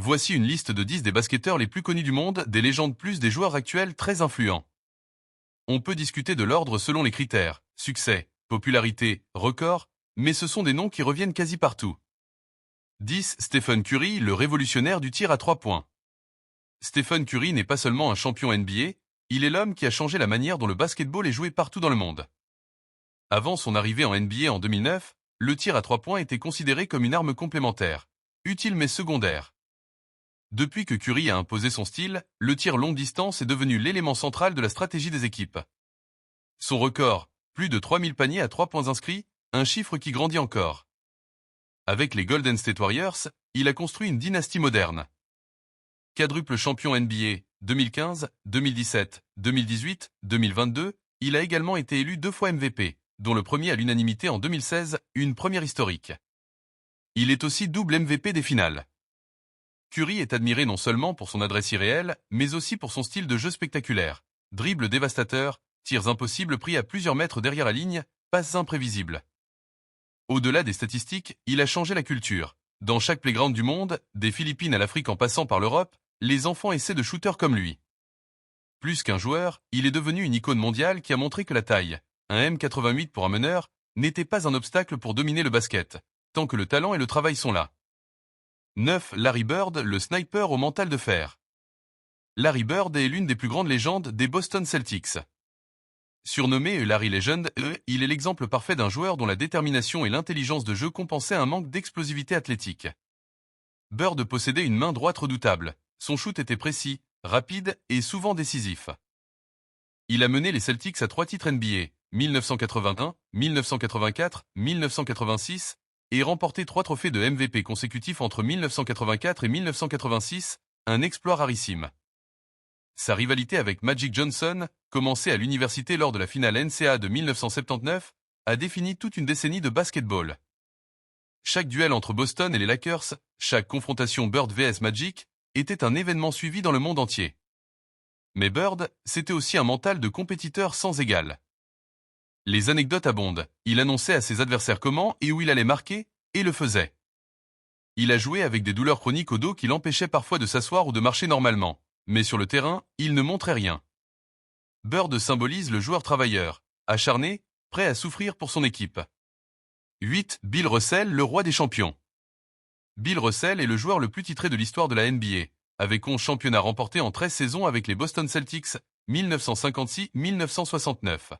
Voici une liste de 10 des basketteurs les plus connus du monde, des légendes plus des joueurs actuels très influents. On peut discuter de l'ordre selon les critères, succès, popularité, record, mais ce sont des noms qui reviennent quasi partout. 10. Stephen Curry, le révolutionnaire du tir à 3 points. Stephen Curry n'est pas seulement un champion NBA, il est l'homme qui a changé la manière dont le basketball est joué partout dans le monde. Avant son arrivée en NBA en 2009, le tir à 3 points était considéré comme une arme complémentaire, utile mais secondaire. Depuis que Curry a imposé son style, le tir longue distance est devenu l'élément central de la stratégie des équipes. Son record, plus de 3000 paniers à 3 points inscrits, un chiffre qui grandit encore. Avec les Golden State Warriors, il a construit une dynastie moderne. Quadruple champion NBA 2015, 2017, 2018, 2022, il a également été élu 2 fois MVP, dont le premier à l'unanimité en 2016, une première historique. Il est aussi double MVP des finales. Curry est admiré non seulement pour son adresse irréelle, mais aussi pour son style de jeu spectaculaire. Dribbles dévastateurs, tirs impossibles pris à plusieurs mètres derrière la ligne, passes imprévisibles. Au-delà des statistiques, il a changé la culture. Dans chaque playground du monde, des Philippines à l'Afrique en passant par l'Europe, les enfants essaient de shooters comme lui. Plus qu'un joueur, il est devenu une icône mondiale qui a montré que la taille, un M88 pour un meneur, n'était pas un obstacle pour dominer le basket, tant que le talent et le travail sont là. 9. Larry Bird, le sniper au mental de fer. Larry Bird est l'une des plus grandes légendes des Boston Celtics. Surnommé Larry Legend, il est l'exemple parfait d'un joueur dont la détermination et l'intelligence de jeu compensaient un manque d'explosivité athlétique. Bird possédait une main droite redoutable, son shoot était précis, rapide et souvent décisif. Il a mené les Celtics à 3 titres NBA, 1981, 1984, 1986, et remporté 3 trophées de MVP consécutifs entre 1984 et 1986, un exploit rarissime. Sa rivalité avec Magic Johnson, commencée à l'université lors de la finale NCAA de 1979, a défini toute une décennie de basketball. Chaque duel entre Boston et les Lakers, chaque confrontation Bird vs Magic, était un événement suivi dans le monde entier. Mais Bird, c'était aussi un mental de compétiteur sans égal. Les anecdotes abondent, il annonçait à ses adversaires comment et où il allait marquer, et le faisait. Il a joué avec des douleurs chroniques au dos qui l'empêchaient parfois de s'asseoir ou de marcher normalement, mais sur le terrain, il ne montrait rien. Bird symbolise le joueur travailleur, acharné, prêt à souffrir pour son équipe. 8. Bill Russell, le roi des champions. Bill Russell est le joueur le plus titré de l'histoire de la NBA, avec 11 championnats remportés en 13 saisons avec les Boston Celtics, 1956-1969.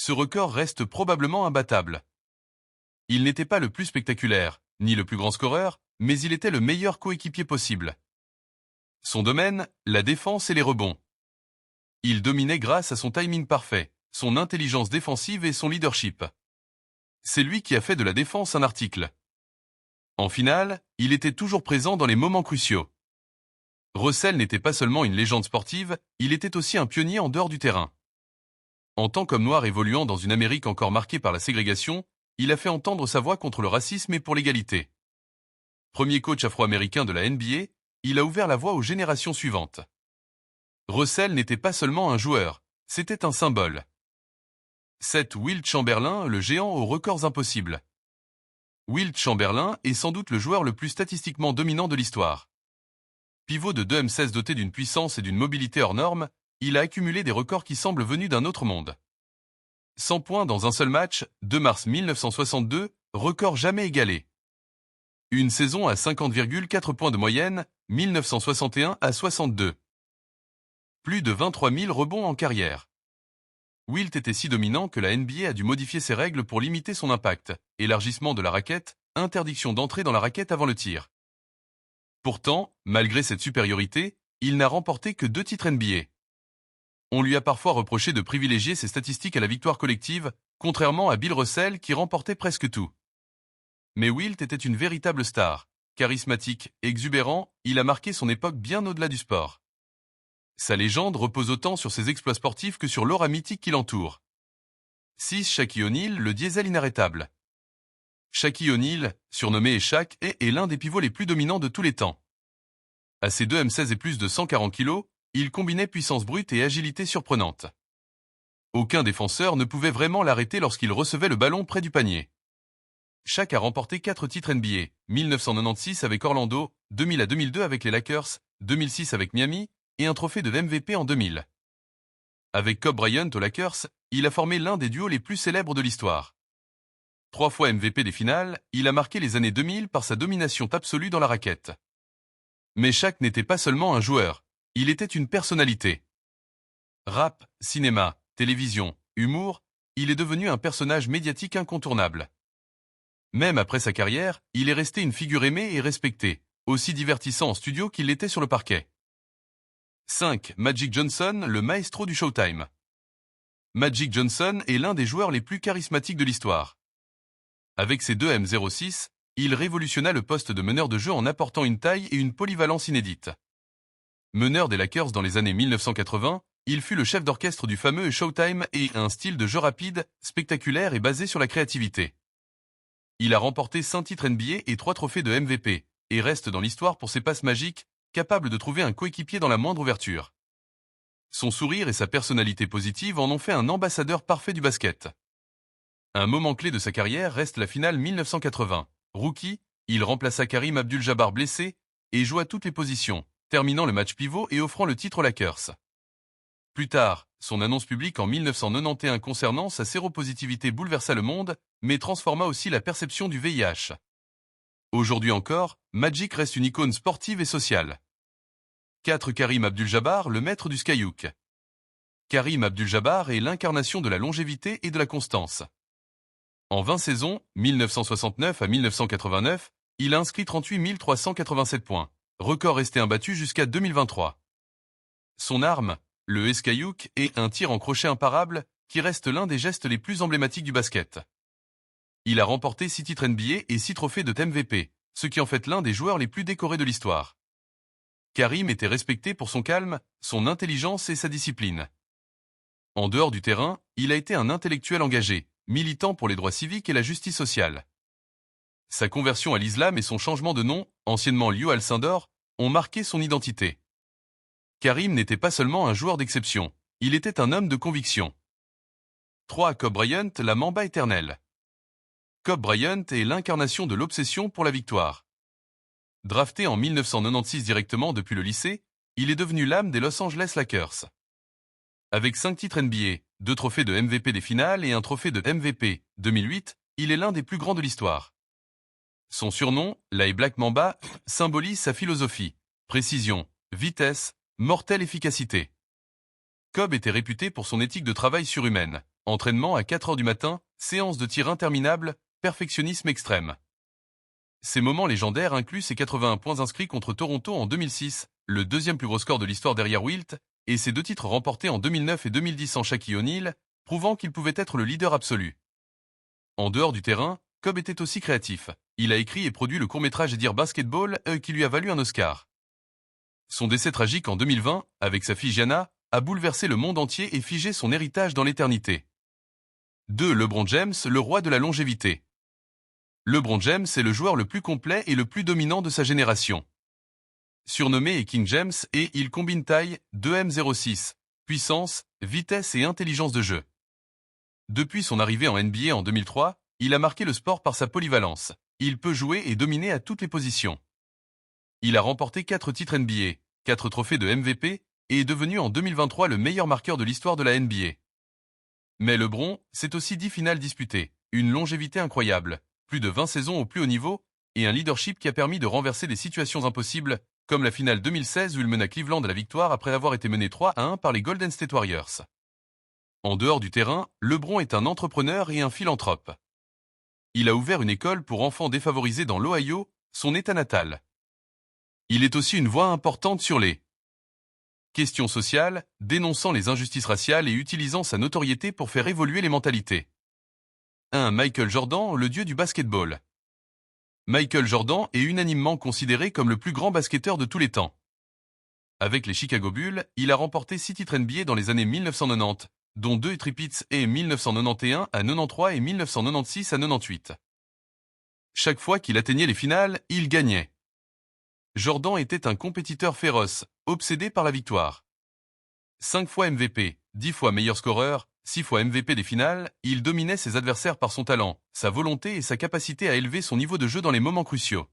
Ce record reste probablement imbattable. Il n'était pas le plus spectaculaire, ni le plus grand scoreur, mais il était le meilleur coéquipier possible. Son domaine, la défense et les rebonds. Il dominait grâce à son timing parfait, son intelligence défensive et son leadership. C'est lui qui a fait de la défense un article. En finale, il était toujours présent dans les moments cruciaux. Russell n'était pas seulement une légende sportive, il était aussi un pionnier en dehors du terrain. En tant qu'homme noir évoluant dans une Amérique encore marquée par la ségrégation, il a fait entendre sa voix contre le racisme et pour l'égalité. Premier coach afro-américain de la NBA, il a ouvert la voie aux générations suivantes. Russell n'était pas seulement un joueur, c'était un symbole. 7. Wilt Chamberlain, le géant aux records impossibles. Wilt Chamberlain est sans doute le joueur le plus statistiquement dominant de l'histoire. Pivot de 2m16 doté d'une puissance et d'une mobilité hors normes, il a accumulé des records qui semblent venus d'un autre monde. 100 points dans un seul match, 2 mars 1962, record jamais égalé. Une saison à 50,4 points de moyenne, 1961 à 62. Plus de 23 000 rebonds en carrière. Wilt était si dominant que la NBA a dû modifier ses règles pour limiter son impact, élargissement de la raquette, interdiction d'entrer dans la raquette avant le tir. Pourtant, malgré cette supériorité, il n'a remporté que 2 titres NBA. On lui a parfois reproché de privilégier ses statistiques à la victoire collective, contrairement à Bill Russell qui remportait presque tout. Mais Wilt était une véritable star. Charismatique, exubérant, il a marqué son époque bien au-delà du sport. Sa légende repose autant sur ses exploits sportifs que sur l'aura mythique qui l'entoure. 6. Shaquille O'Neal, le diesel inarrêtable. Shaquille O'Neal, surnommé Shaq, est l'un des pivots les plus dominants de tous les temps. À ses 2m16 et plus de 140 kg, il combinait puissance brute et agilité surprenante. Aucun défenseur ne pouvait vraiment l'arrêter lorsqu'il recevait le ballon près du panier. Shaq a remporté 4 titres NBA, 1996 avec Orlando, 2000 à 2002 avec les Lakers, 2006 avec Miami, et un trophée de MVP en 2000. Avec Kobe Bryant aux Lakers, il a formé l'un des duos les plus célèbres de l'histoire. 3 fois MVP des finales, il a marqué les années 2000 par sa domination absolue dans la raquette. Mais Shaq n'était pas seulement un joueur, il était une personnalité. Rap, cinéma, télévision, humour, il est devenu un personnage médiatique incontournable. Même après sa carrière, il est resté une figure aimée et respectée, aussi divertissant en studio qu'il l'était sur le parquet. 5. Magic Johnson, le maestro du Showtime. Magic Johnson est l'un des joueurs les plus charismatiques de l'histoire. Avec ses 2 M06, il révolutionna le poste de meneur de jeu en apportant une taille et une polyvalence inédites. Meneur des Lakers dans les années 1980, il fut le chef d'orchestre du fameux Showtime et un style de jeu rapide, spectaculaire et basé sur la créativité. Il a remporté 5 titres NBA et 3 trophées de MVP, et reste dans l'histoire pour ses passes magiques, capable de trouver un coéquipier dans la moindre ouverture. Son sourire et sa personnalité positive en ont fait un ambassadeur parfait du basket. Un moment clé de sa carrière reste la finale 1980. Rookie, il remplaça Karim Abdul-Jabbar blessé et joua toutes les positions, terminant le match pivot et offrant le titre aux Lakers. Plus tard, son annonce publique en 1991 concernant sa séropositivité bouleversa le monde, mais transforma aussi la perception du VIH. Aujourd'hui encore, Magic reste une icône sportive et sociale. 4. Karim Abdul-Jabbar, le maître du Skyhook. Karim Abdul-Jabbar est l'incarnation de la longévité et de la constance. En 20 saisons, 1969 à 1989, il a inscrit 38 387 points, record resté imbattu jusqu'à 2023. Son arme, le Skyhook, est un tir en crochet imparable qui reste l'un des gestes les plus emblématiques du basket. Il a remporté 6 titres NBA et 6 trophées de MVP, ce qui en fait l'un des joueurs les plus décorés de l'histoire. Karim était respecté pour son calme, son intelligence et sa discipline. En dehors du terrain, il a été un intellectuel engagé, militant pour les droits civiques et la justice sociale. Sa conversion à l'islam et son changement de nom, anciennement Liu Alcindor, ont marqué son identité. Karim n'était pas seulement un joueur d'exception, il était un homme de conviction. 3. Kobe Bryant, la Mamba éternelle. Kobe Bryant est l'incarnation de l'obsession pour la victoire. Drafté en 1996 directement depuis le lycée, il est devenu l'âme des Los Angeles Lakers. Avec 5 titres NBA, 2 trophées de MVP des finales et un trophée de MVP 2008, il est l'un des plus grands de l'histoire. Son surnom, la Black Mamba, symbolise sa philosophie, précision, vitesse, mortelle efficacité. Kobe était réputé pour son éthique de travail surhumaine, entraînement à 4 heures du matin, séance de tir interminable, perfectionnisme extrême. Ces moments légendaires incluent ses 81 points inscrits contre Toronto en 2006, le deuxième plus gros score de l'histoire derrière Wilt, et ses 2 titres remportés en 2009 et 2010 en Shaquille O'Neal, prouvant qu'il pouvait être le leader absolu. En dehors du terrain, Kobe était aussi créatif. Il a écrit et produit le court-métrage Dear Basketball qui lui a valu un Oscar. Son décès tragique en 2020, avec sa fille Gianna, a bouleversé le monde entier et figé son héritage dans l'éternité. 2. LeBron James, le roi de la longévité. LeBron James est le joueur le plus complet et le plus dominant de sa génération. Surnommé King James et il combine taille, 2M06, puissance, vitesse et intelligence de jeu. Depuis son arrivée en NBA en 2003, il a marqué le sport par sa polyvalence. Il peut jouer et dominer à toutes les positions. Il a remporté 4 titres NBA, 4 trophées de MVP et est devenu en 2023 le meilleur marqueur de l'histoire de la NBA. Mais LeBron, c'est aussi 10 finales disputées, une longévité incroyable, plus de 20 saisons au plus haut niveau et un leadership qui a permis de renverser des situations impossibles, comme la finale 2016 où il mena Cleveland à la victoire après avoir été mené 3-1 par les Golden State Warriors. En dehors du terrain, LeBron est un entrepreneur et un philanthrope. Il a ouvert une école pour enfants défavorisés dans l'Ohio, son état natal. Il est aussi une voix importante sur les questions sociales, dénonçant les injustices raciales et utilisant sa notoriété pour faire évoluer les mentalités. 1. Michael Jordan, le dieu du basketball. Michael Jordan est unanimement considéré comme le plus grand basketteur de tous les temps. Avec les Chicago Bulls, il a remporté 6 titres NBA dans les années 1990, dont 2 triplets et 1991 à 93 et 1996 à 98. Chaque fois qu'il atteignait les finales, il gagnait. Jordan était un compétiteur féroce, obsédé par la victoire. 5 fois MVP, 10 fois meilleur scoreur, 6 fois MVP des finales, il dominait ses adversaires par son talent, sa volonté et sa capacité à élever son niveau de jeu dans les moments cruciaux.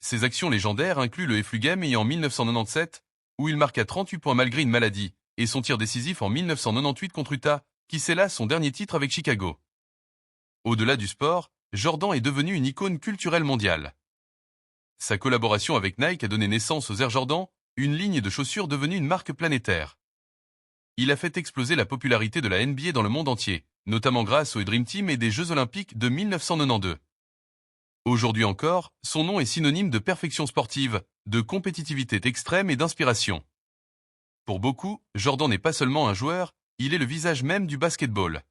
Ses actions légendaires incluent le FU Game en 1997, où il marqua 38 points malgré une maladie, et son tir décisif en 1998 contre Utah, qui scella son dernier titre avec Chicago. Au-delà du sport, Jordan est devenu une icône culturelle mondiale. Sa collaboration avec Nike a donné naissance aux Air Jordan, une ligne de chaussures devenue une marque planétaire. Il a fait exploser la popularité de la NBA dans le monde entier, notamment grâce au Dream Team et des Jeux Olympiques de 1992. Aujourd'hui encore, son nom est synonyme de perfection sportive, de compétitivité extrême et d'inspiration. Pour beaucoup, Jordan n'est pas seulement un joueur, il est le visage même du basketball.